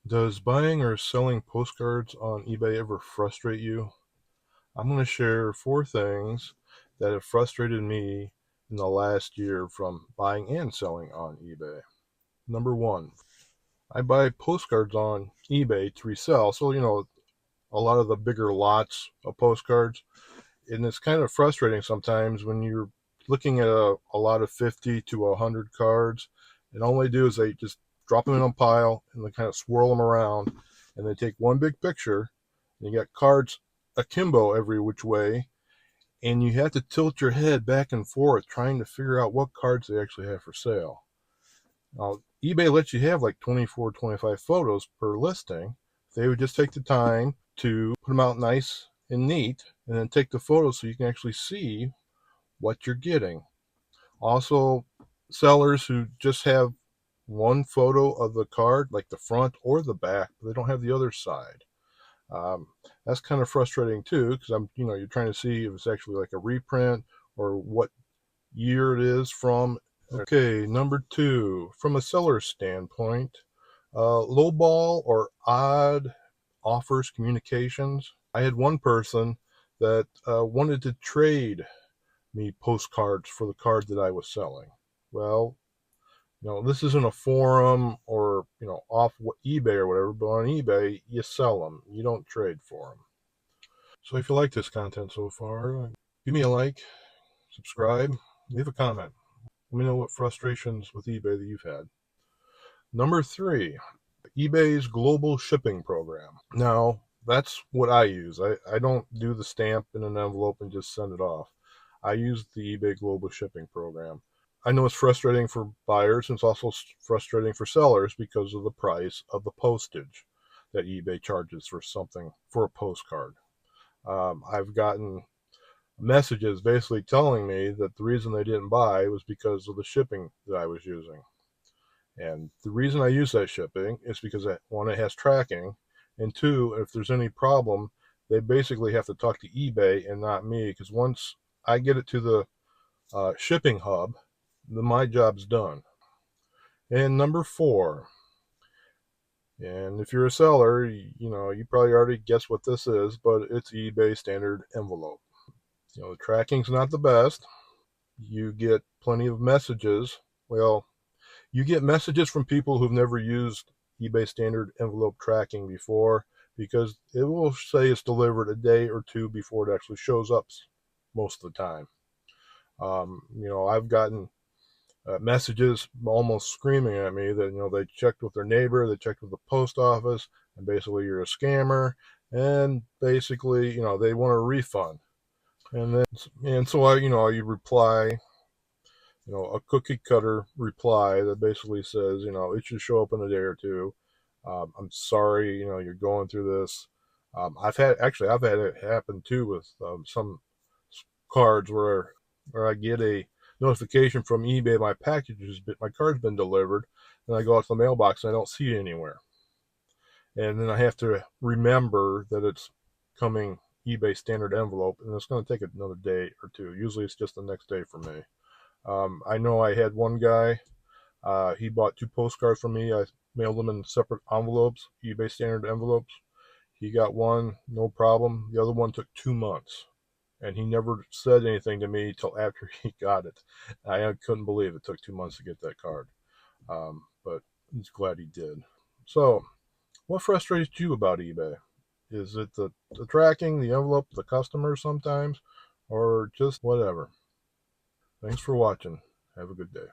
Does buying or selling postcards on eBay ever frustrate you? I'm going to share 4 things that have frustrated me in the last year from buying and selling on eBay. Number one, I buy postcards on eBay to resell. So, a lot of the bigger lots of postcards. And it's kind of frustrating sometimes when you're looking at a lot of 50 to 100 cards. And all they do is they just drop them in a pile and they kind of swirl them around. And they take one big picture. And you got cards akimbo every which way. And you have to tilt your head back and forth trying to figure out what cards they actually have for sale. Now, eBay lets you have like 24, 25 photos per listing. They would just take the time to put them out nice and neat and then take the photos so you can actually see what you're getting. Also, sellers who just have one photo of the card, like the front or the back, but they don't have the other side. Um, that's kind of frustrating too, because you're trying to see if it's actually like a reprint or what year it is from. Okay, number 2, from a seller's standpoint, lowball or odd offers communications. I had one person that wanted to trade me postcards for the card that I was selling. Well, this isn't a forum or, off eBay or whatever, but on eBay, you sell them. You don't trade for them. So if you like this content so far, give me a like, subscribe, leave a comment. Let me know what frustrations with eBay that you've had. Number 3, eBay's global shipping program. Now, that's what I use. I don't do the stamp in an envelope and just send it off. I use the eBay global shipping program. I know it's frustrating for buyers, and it's also frustrating for sellers because of the price of the postage that eBay charges for a postcard. I've gotten messages basically telling me that the reason they didn't buy was because of the shipping that I was using. And the reason I use that shipping is because, one, it has tracking, and two, if there's any problem, they basically have to talk to eBay and not me, because once I get it to the shipping hub, then my job's done. And number 4, and if you're a seller, you probably already guess what this is, but it's eBay standard envelope. The tracking's not the best. You get plenty of messages. Well, you get messages from people who've never used eBay standard envelope tracking before, because it will say it's delivered a day or two before it actually shows up most of the time. I've gotten messages almost screaming at me that, they checked with their neighbor, they checked with the post office, and basically you're a scammer, and basically, they want a refund. And so you reply, a cookie cutter reply that basically says, it should show up in a day or two. I'm sorry, you're going through this. I've had it happen too with some cards where I get a notification from eBay my card's been delivered, and I go out to the mailbox and I don't see it anywhere. And then I have to remember that it's coming eBay standard envelope, and it's going to take another day or two. Usually it's just the next day for me. I know I had one guy, he bought 2 postcards from me. I mailed them in separate envelopes, eBay standard envelopes. He got one, no problem. The other one took 2 months, and he never said anything to me till after he got it. I couldn't believe it took 2 months to get that card, but he's glad he did. So, what frustrates you about eBay? Is it the tracking, the envelope, the customer sometimes, or just whatever? Thanks for watching. Have a good day.